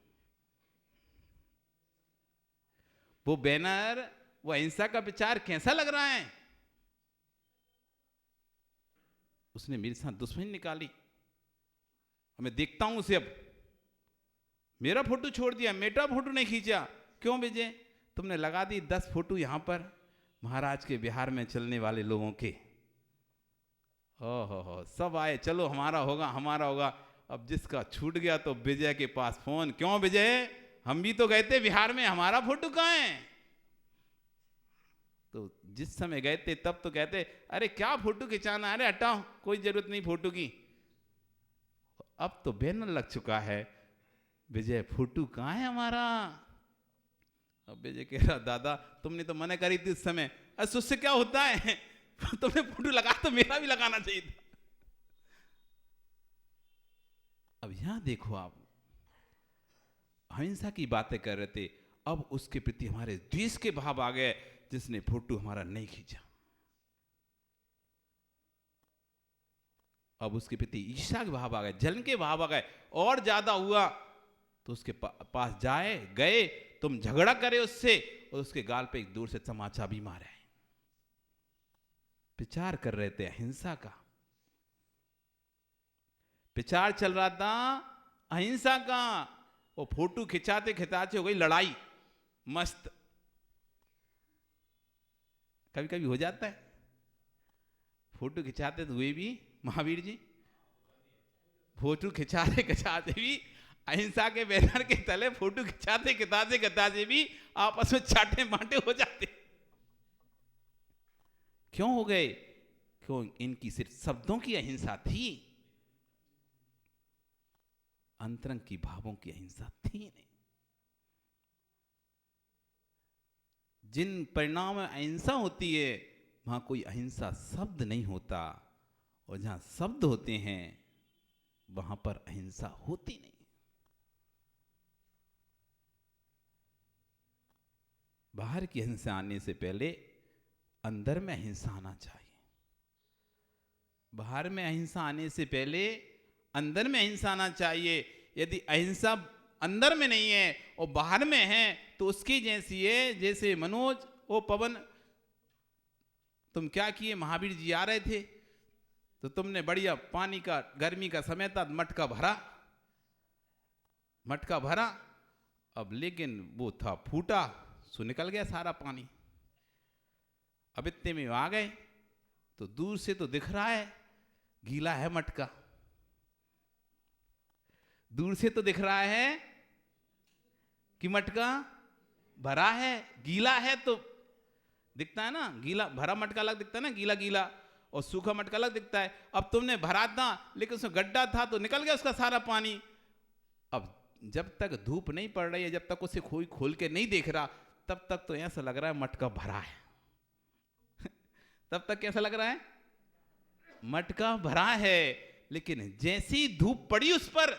वो बैनर, वो अहिंसा का प्रचार कैसा लग रहा है? उसने मेरे साथ दुश्मनी निकाली और मैं देखता हूं उसे। अब मेरा फोटो छोड़ दिया, मेरा फोटो नहीं खींचा। क्यों विजय? तुमने लगा दी 10 फोटो यहां पर महाराज के बिहार में चलने वाले लोगों के। हो सब आए, चलो हमारा होगा हमारा होगा। अब जिसका छूट गया तो विजय के पास फोन, क्यों विजय हम भी तो गए थे बिहार में, हमारा फोटो कहाँ है? तो जिस समय गए थे तब तो कहते अरे क्या फोटो खिंचाना, अरे हटाओ कोई जरूरत नहीं फोटो की। अब तो बैनर लग चुका है, विजय फोटो कहाँ है हमारा? अब विजय कह रहा दादा तुमने तो मना करी थी उस समय। अरे उससे क्या होता है, तुमने फोटो लगा तो मेरा भी लगाना चाहिए था। अब यहां देखो, आप अहिंसा की बातें कर रहे थे, अब उसके प्रति हमारे द्वेष के भाव आ गए, जिसने फोटो हमारा नहीं खींचा। अब उसके प्रति ईर्ष्या के भाव आ गए, जलन के भाव आ गए। और ज्यादा हुआ तो उसके पास गए, तुम झगड़ा करे उससे और उसके गाल पे एक दूर से तमाचा भी मारे। प्रचार कर रहे थे अहिंसा का, प्रचार चल रहा था अहिंसा का, वो फोटो खिंचाते खिंचाते हो गई लड़ाई। मस्त कभी कभी हो जाता है, फोटो खिंचाते तो हुए भी महावीर जी, फोटो खिंचाते खिंचाते भी अहिंसा के बैनर के तले फोटो खिंचाते खिंचाते खिंचाते भी आपस में चाटे बांटे हो जाते। क्यों हो गए? क्यों? इनकी सिर्फ शब्दों की अहिंसा थी, अंतरंग की भावों की अहिंसा थी नहीं। जिन परिणाम में अहिंसा होती है वहां कोई अहिंसा शब्द नहीं होता, और जहां शब्द होते हैं वहां पर अहिंसा होती नहीं। बाहर की अहिंसा आने से पहले अंदर में अहिंसा आना चाहिए। बाहर में अहिंसा आने से पहले अंदर में अहिंसा आना चाहिए। यदि अहिंसा अंदर में नहीं है और बाहर में है तो उसकी जैसी है जैसे मनोज, ओ पवन, तुम क्या किए, महावीर जी आ रहे थे तो तुमने बढ़िया पानी का, गर्मी का समय था, मटका भरा। अब लेकिन वो था फूटा, सो निकल गया सारा पानी। अब इतने में आ गए तो दूर से तो दिख रहा है गीला है मटका, दूर से तो दिख रहा है कि मटका भरा है। गीला है तो दिखता है ना, गीला भरा मटका अलग दिखता है ना, गीला गीला, और सूखा मटका अलग दिखता है। अब तुमने भरा था लेकिन उसमें गड्ढा था तो निकल गया उसका सारा पानी। अब जब तक धूप नहीं पड़ रही है, जब तक उसे कोई खोल के नहीं देख रहा, तब तक तो ऐसा लग रहा है मटका भरा है। तब तक कैसा लग रहा है? मटका भरा है। लेकिन जैसी धूप पड़ी उस पर,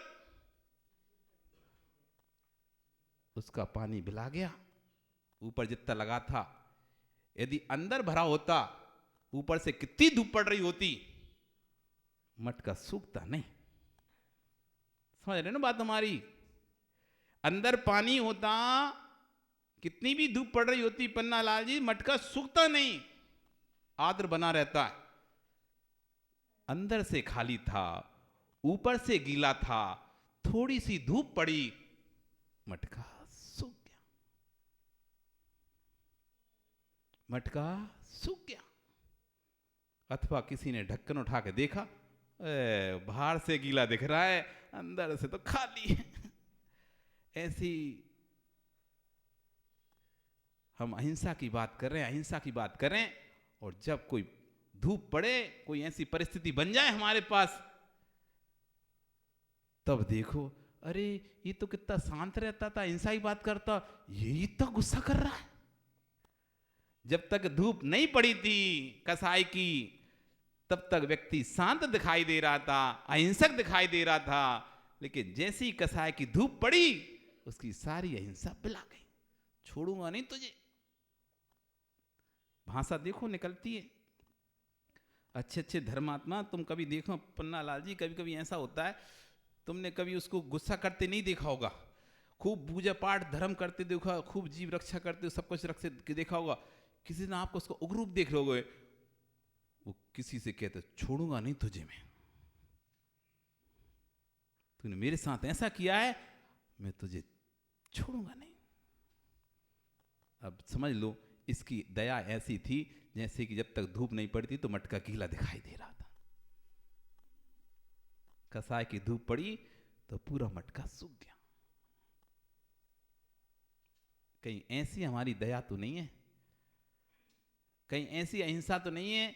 उसका पानी बिला गया, ऊपर जितना लगा था। यदि अंदर भरा होता, ऊपर से कितनी धूप पड़ रही होती, मटका सूखता नहीं। समझ रहे ना बात हमारी? अंदर पानी होता, कितनी भी धूप पड़ रही होती पन्ना लाल जी, मटका सूखता नहीं, आर्द्र बना रहता है। अंदर से खाली था, ऊपर से गीला था, थोड़ी सी धूप पड़ी, मटका सूख गया, मटका सूख गया। अथवा किसी ने ढक्कन उठा के देखा, बाहर से गीला दिख रहा है, अंदर से तो खाली है। ऐसी हम अहिंसा की बात कर रहे हैं, अहिंसा की बात करें, और जब कोई धूप पड़े, कोई ऐसी परिस्थिति बन जाए हमारे पास, तब देखो अरे ये तो कितना शांत रहता था, अहिंसा की बात करता, ये इतना गुस्सा कर रहा है। जब तक धूप नहीं पड़ी थी कसाई की, तब तक व्यक्ति शांत दिखाई दे रहा था, अहिंसक दिखाई दे रहा था, लेकिन जैसे ही कसाई की धूप पड़ी, उसकी सारी अहिंसा पिला गई। छोड़ूंगा नहीं तुझे, भाषा देखो निकलती है। अच्छे अच्छे धर्मात्मा तुम कभी देखो, पन्ना लाल जी, कभी कभी ऐसा होता है, तुमने कभी उसको गुस्सा करते नहीं देखा होगा, खूब पूजा पाठ धर्म करते देखा, खूब जीव रक्षा करते, सब कुछ रखते देखा होगा, किसी दिन आपको उसको उग्रूप देख रहे, वो किसी से कहते छोड़ूंगा नहीं तुझे मैं, तूने मेरे साथ ऐसा किया है, मैं तुझे छोड़ूंगा नहीं। अब समझ लो, इसकी दया ऐसी थी जैसे कि जब तक धूप नहीं पड़ती तो मटका गीला दिखाई दे रहा था, कसाई की धूप पड़ी तो पूरा मटका सूख गया। कहीं ऐसी हमारी दया तो नहीं है, कहीं ऐसी अहिंसा तो नहीं है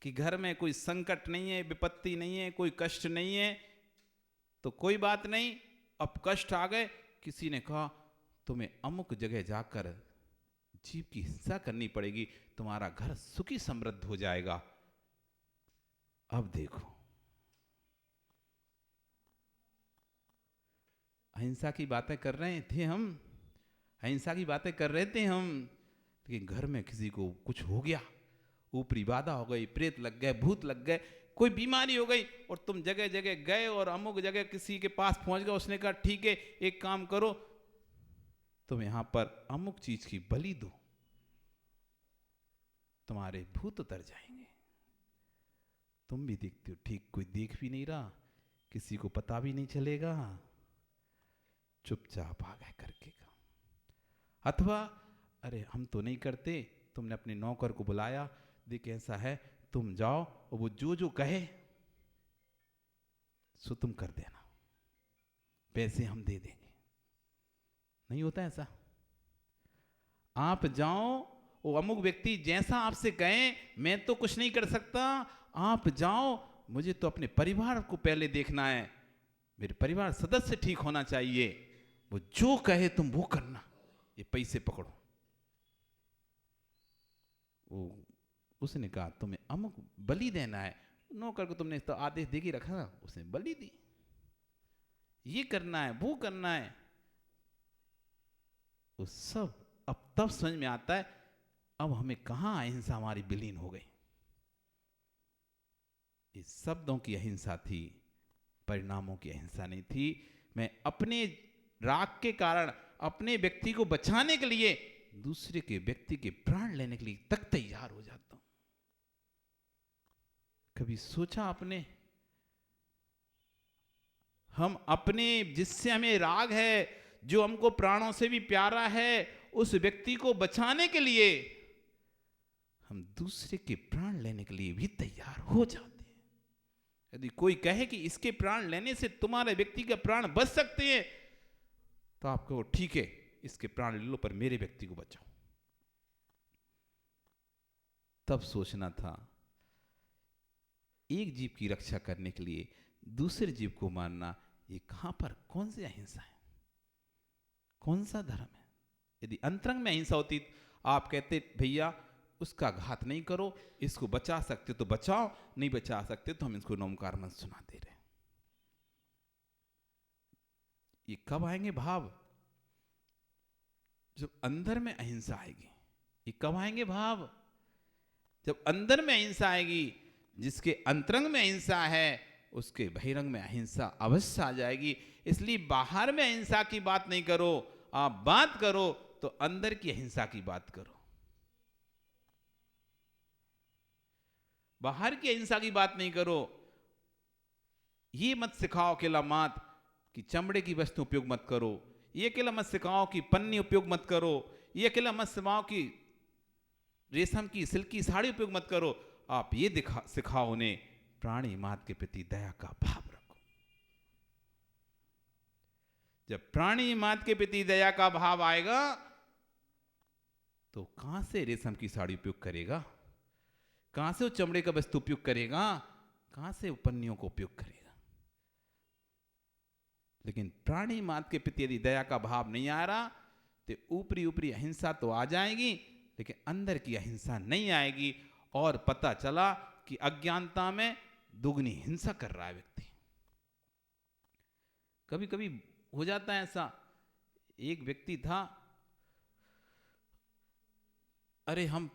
कि घर में कोई संकट नहीं है, विपत्ति नहीं है, कोई कष्ट नहीं है, तो कोई बात नहीं, अब कष्ट आ गए, किसी ने कहा तुम्हें अमुक जगह जाकर जीव की हिंसा करनी पड़ेगी, तुम्हारा घर सुखी समृद्ध हो जाएगा। अब देखो, अहिंसा की बातें कर रहे थे हम, अहिंसा की बातें कर रहे थे हम, लेकिन घर में किसी को कुछ हो गया, ऊपरी बाधा हो गई, प्रेत लग गए, भूत लग गए, कोई बीमारी हो गई, और तुम जगह जगह गए और अमुक जगह किसी के पास पहुंच गए, उसने कहा ठीक है एक काम करो, तुम यहां पर अमुक चीज की बलि दो, तुम्हारे भूत उतर जाएंगे। तुम भी देखते हो ठीक, कोई देख भी नहीं रहा, किसी को पता भी नहीं चलेगा, चुपचाप आ गए करके का। अथवा अरे हम तो नहीं करते, तुमने अपने नौकर को बुलाया, देख ऐसा है, तुम जाओ और वो जो जो कहे सो तुम कर देना, पैसे हम दे देंगे। नहीं होता ऐसा? आप जाओ, वो अमुक व्यक्ति जैसा आपसे कहे, मैं तो कुछ नहीं कर सकता, आप जाओ, मुझे तो अपने परिवार को पहले देखना है, मेरे परिवार सदस्य ठीक होना चाहिए, वो जो कहे तुम वो करना, ये पैसे पकड़ो। वो उसने कहा तुम्हें अमुक बलि देना है, नौकर को तुमने तो आदेश दे के रखा ना, उसने बलि दी, ये करना है वो करना है, वो सब अब तब समझ में आता है, अब हमें कहां अहिंसा हमारी विलीन हो गई। इस शब्दों की अहिंसा थी, परिणामों की अहिंसा नहीं थी। मैं अपने राग के कारण, अपने व्यक्ति को बचाने के लिए दूसरे के व्यक्ति के प्राण लेने के लिए तक तैयार हो जाता हूं। कभी सोचा आपने, हम अपने जिससे हमें राग है, जो हमको प्राणों से भी प्यारा है, उस व्यक्ति को बचाने के लिए हम दूसरे के प्राण लेने के लिए भी तैयार हो जाते हैं। यदि कोई कहे कि इसके प्राण लेने से तुम्हारे व्यक्ति के प्राण बच सकते हैं, तो आप कहो ठीक है इसके प्राण ले लो, पर मेरे व्यक्ति को बचाओ। तब सोचना था, एक जीव की रक्षा करने के लिए दूसरे जीव को मारना, ये कहां पर कौन सी अहिंसा है, कौन सा धर्म है? यदि अंतरंग में अहिंसा होती, आप कहते भैया उसका घात नहीं करो, इसको बचा सकते तो बचाओ, नहीं बचा सकते तो हम इसको नमकार मंत्र सुना दे रहे। ये कब आएंगे भाव? जब अंदर में अहिंसा आएगी। ये कब आएंगे भाव? जब अंदर में अहिंसा आएगी। जिसके अंतरंग में अहिंसा है उसके बहिरंग में अहिंसा अवश्य आ जाएगी। इसलिए बाहर में अहिंसा की बात नहीं करो, आप बात करो तो अंदर की अहिंसा की बात करो। बाहर की अहिंसा की बात नहीं करो। ये मत सिखाओ अकेला मात कि चमड़े की वस्तु उपयोग मत करो, ये अकेला मत सिखाओ कि पन्नी उपयोग मत करो, ये अकेला मत सिखाओ कि रेशम की सिल्की साड़ी उपयोग मत करो। आप ये सिखाओ उन्हें प्राणी मात के प्रति दया का भाव रखो। जब प्राणी मात के प्रति दया का भाव आएगा तो कहां से रेशम की साड़ी उपयोग करेगा, कहां से वो चमड़े का वस्तु उपयोग करेगा, कहां से पन्नियों को उपयोग करेगा। लेकिन प्राणी मात के प्रति यदि दया का भाव नहीं आ रहा तो ऊपरी ऊपरी अहिंसा तो आ जाएगी, लेकिन अंदर की अहिंसा नहीं आएगी। और पता चला कि अज्ञानता में दुगनी हिंसा कर रहा है व्यक्ति। कभी कभी हो जाता है ऐसा, एक व्यक्ति था, अरे हम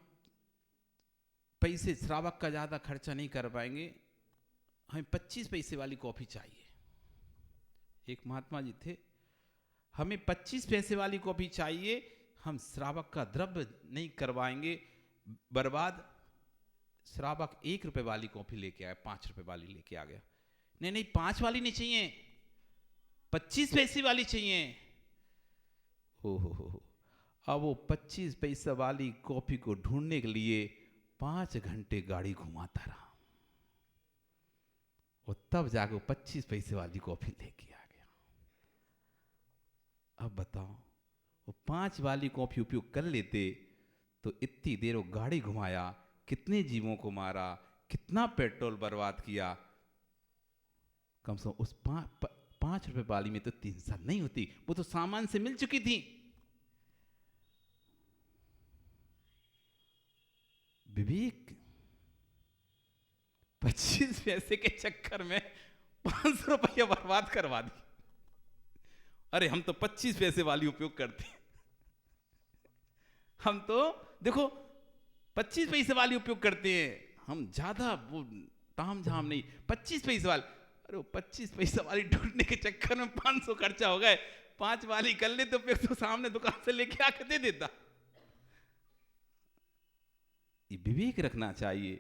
पैसे श्रावक का ज्यादा खर्चा नहीं कर पाएंगे, हमें 25 पैसे वाली कॉफी चाहिए। एक महात्मा जी थे, हमें 25 पैसे वाली कॉफी चाहिए, हम श्रावक का द्रव्य नहीं करवाएंगे बर्बाद। श्रावक 1 रुपए वाली कॉफी लेके आया, 5 रुपए वाली लेके आ गया। नहीं नहीं 5 वाली नहीं चाहिए, 25 पैसे वाली चाहिए। हो अब वो 25 पैसे वाली कॉफी को ढूंढने के लिए 5 घंटे गाड़ी घुमाता रहा, और तब जाकर 25 पैसे वाली कॉफी लेके आ गया। अब बताओ, वो 5 वाली कॉफी उपयोग कर लेते तो इतनी देर वो गाड़ी घुमाया, कितने जीवों को मारा, कितना पेट्रोल बर्बाद किया। कम से कम उस 5 रुपए वाली में तो 3 साल नहीं होती, वो तो सामान से मिल चुकी थी। विवेक 25 पैसे के चक्कर में 500 रुपया बर्बाद करवा दी। अरे हम तो 25 पैसे वाली उपयोग करते हैं, हम तो देखो 25 पैसे वाली उपयोग करते हैं, हम ज्यादा वो ताम झाम नहीं, 25 पैसे वाली। अरे वो 25 पैसे वाली ढूंढने के चक्कर में 500 खर्चा हो गए, 5 वाली कर ले तो फिर तो सामने दुकान से लेके आके दे देता। ये विवेक रखना चाहिए।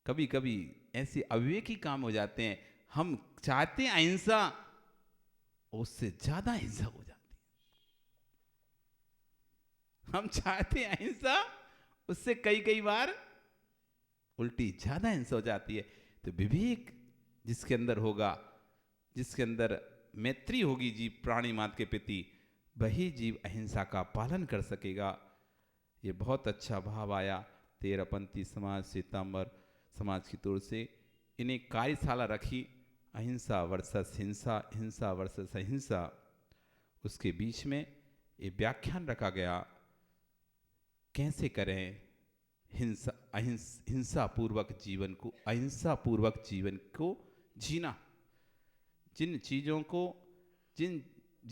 कभी कभी ऐसे अविवेकी काम हो जाते हैं, हम चाहते हैं अहिंसा, उससे ज्यादा हिंसा हो जाती है। हम चाहते हैं अहिंसा, उससे कई बार उल्टी ज्यादा हिंसा हो जाती है। तो विवेक जिसके अंदर होगा, जिसके अंदर मैत्री होगी जीव प्राणी मात के प्रति, वही जीव अहिंसा का पालन कर सकेगा। ये बहुत अच्छा भाव आया। तेरहपंथी समाज सीतांबर समाज की तौर से इन्हें कार्यशाला रखी, अहिंसा वर्सेस हिंसा, हिंसा वर्सेस अहिंसा। उसके बीच में ये व्याख्यान रखा गया, कैसे करें हिंसा पूर्वक जीवन को, अहिंसा पूर्वक जीवन को जीना। जिन चीज़ों को,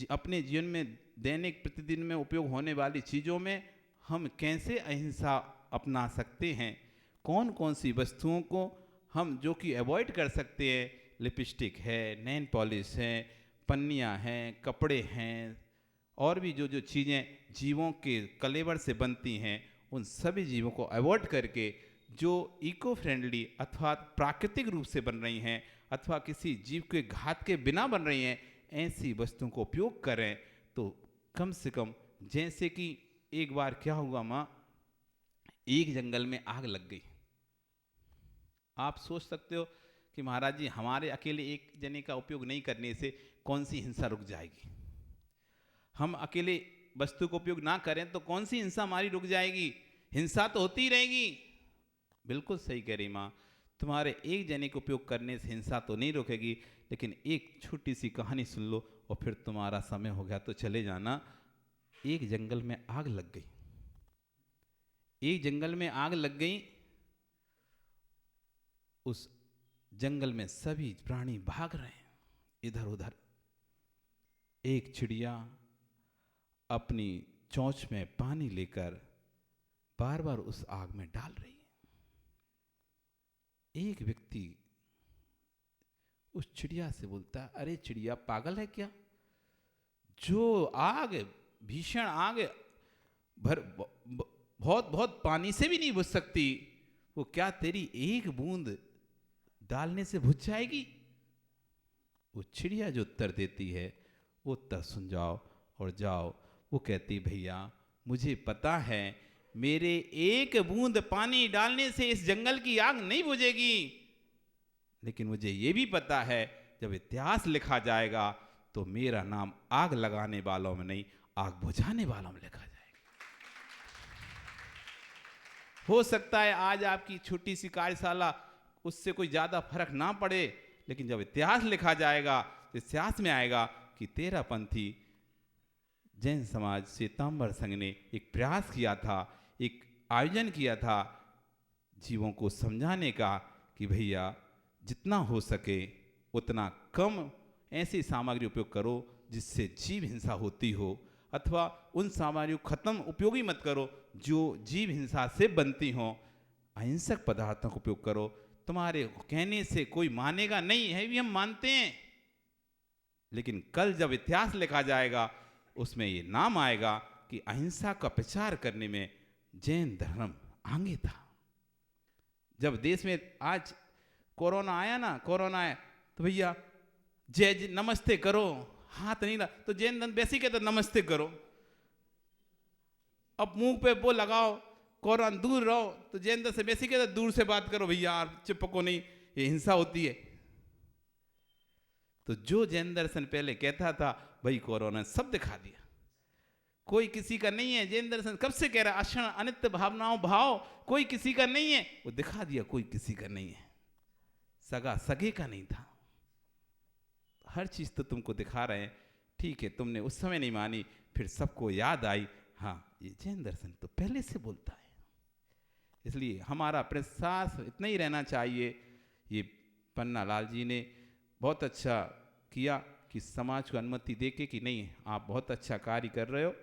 अपने जीवन में दैनिक प्रतिदिन में उपयोग होने वाली चीज़ों में हम कैसे अहिंसा अपना सकते हैं, कौन कौन सी वस्तुओं को हम जो कि अवॉइड कर सकते हैं। लिपस्टिक है, नेल पॉलिश है, पन्नियाँ हैं, कपड़े हैं, और भी जो जो चीज़ें जीवों के कलेवर से बनती हैं, उन सभी जीवों को अवॉइड करके जो इको फ्रेंडली अथवा प्राकृतिक रूप से बन रही हैं अथवा किसी जीव के घात के बिना बन रही हैं, ऐसी वस्तुओं को उपयोग करें। तो कम से कम, जैसे कि एक बार क्या हुआ माँ, एक जंगल में आग लग गई। आप सोच सकते हो कि महाराज जी हमारे अकेले एक जने का उपयोग नहीं करने से कौन सी हिंसा रुक जाएगी, हम अकेले वस्तु को उपयोग ना करें तो कौन सी हिंसा हमारी रुक जाएगी, हिंसा तो होती रहेगी। बिल्कुल सही कह रही माँ, तुम्हारे एक जने को उपयोग करने से हिंसा तो नहीं रुकेगी, लेकिन एक छोटी सी कहानी सुन लो और फिर तुम्हारा समय हो गया तो चले जाना। एक जंगल में आग लग गई, एक जंगल में आग लग गई। उस जंगल में सभी प्राणी भाग रहे हैं इधर उधर। एक चिड़िया अपनी चोंच में पानी लेकर बार बार उस आग में डाल रही है। एक व्यक्ति उस चिड़िया से बोलता है, अरे चिड़िया पागल है क्या? जो आग, भीषण आग बहुत बहुत पानी से भी नहीं बुझ सकती, वो क्या तेरी एक बूंद डालने से बुझ जाएगी? वो चिड़िया जो उत्तर देती है वो उत्तर सुन जाओ और जाओ। वो कहती, भैया मुझे पता है मेरे एक बूंद पानी डालने से इस जंगल की आग नहीं बुझेगी, लेकिन मुझे ये भी पता है जब इतिहास लिखा जाएगा तो मेरा नाम आग लगाने वालों में नहीं, आग बुझाने वालों में लिखा जाएगा। हो सकता है आज आपकी छोटी सी कार्यशाला उससे कोई ज्यादा फर्क ना पड़े, लेकिन जब इतिहास लिखा जाएगा तो इतिहास में आएगा कि तेरहपंथी जैन समाज श्वेतांबर संघ ने एक प्रयास किया था, एक आयोजन किया था जीवों को समझाने का कि भैया जितना हो सके उतना कम ऐसी सामग्री उपयोग करो जिससे जीव हिंसा होती हो, अथवा उन सामग्रियों खत्म उपयोगी मत करो जो जीव हिंसा से बनती हो। अहिंसक पदार्थों का उपयोग करो। तुम्हारे कहने से कोई मानेगा नहीं है, भी हम मानते हैं, लेकिन कल जब इतिहास लिखा जाएगा उसमें ये नाम आएगा कि अहिंसा का प्रचार करने में जैन धर्म आगे था। जब देश में आज कोरोना आया ना, कोरोना आया तो भैया जय नमस्ते करो, हाथ नहीं लगा तो जैन धर्म वैसे ही कहते नमस्ते करो। अब मुंह पे वो लगाओ, कोरोना दूर रहो, तो जैन धर्म से वैसे ही कहते दूर से बात करो भैया, चिपको नहीं, ये हिंसा होती है। तो जो जैन दर्शन पहले कहता था भाई कोरोना सब दिखा दिया, कोई किसी का नहीं है। जैन दर्शन कब से कह रहा है अक्षण अनित्य भावनाओं भाव कोई किसी का नहीं है, वो दिखा दिया कोई किसी का नहीं है। सगा सगे का नहीं था, हर चीज तो तुमको दिखा रहे हैं, ठीक है तुमने उस समय नहीं मानी, फिर सबको याद आई, हाँ ये जैन दर्शन तो पहले से बोलता है। इसलिए हमारा प्रयास इतना ही रहना चाहिए। ये पन्नालाल जी ने बहुत अच्छा किया कि समाज को अनुमति देके कि नहीं आप बहुत अच्छा कार्य कर रहे हो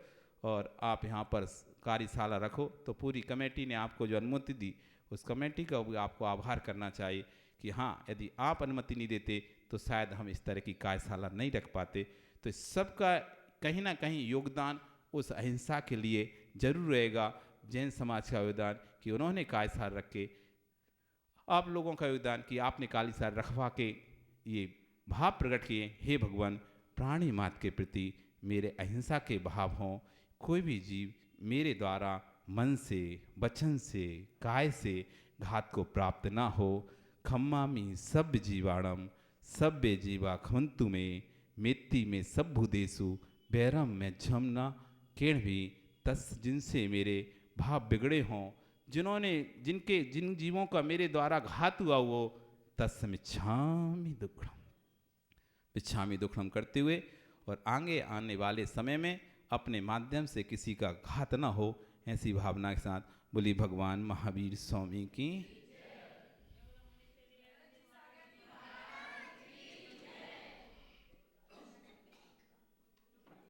और आप यहाँ पर कार्यशाला रखो, तो पूरी कमेटी ने आपको जो अनुमति दी उस कमेटी का भी आपको आभार करना चाहिए कि हाँ यदि आप अनुमति नहीं देते तो शायद हम इस तरह की कार्यशाला नहीं रख पाते। तो इस सब का कहीं ना कहीं योगदान उस अहिंसा के लिए जरूर रहेगा, जैन समाज का योगदान कि उन्होंने कार्यशाला रख के, आप लोगों का योगदान कि आपने कार्यशाला रखवा के ये भाव प्रकट किए, हे भगवान प्राणी मात्र के प्रति मेरे अहिंसा के भाव हों, कोई भी जीव मेरे द्वारा मन से वचन से काय से घात को प्राप्त ना हो। खम्मामी सब जीवाणम सभ्य जीवा खमंतु में मेत्ती में सब भूदेशु बैरम में झमना केण भी तस, जिनसे मेरे भाव बिगड़े हों, जिन जीवों का मेरे द्वारा घात हुआ वो तस्मिच्छामि दुक्खड़म करते हुए और आगे आने वाले समय में अपने माध्यम से किसी का घात ना हो, ऐसी भावना के साथ बोली भगवान महावीर स्वामी की।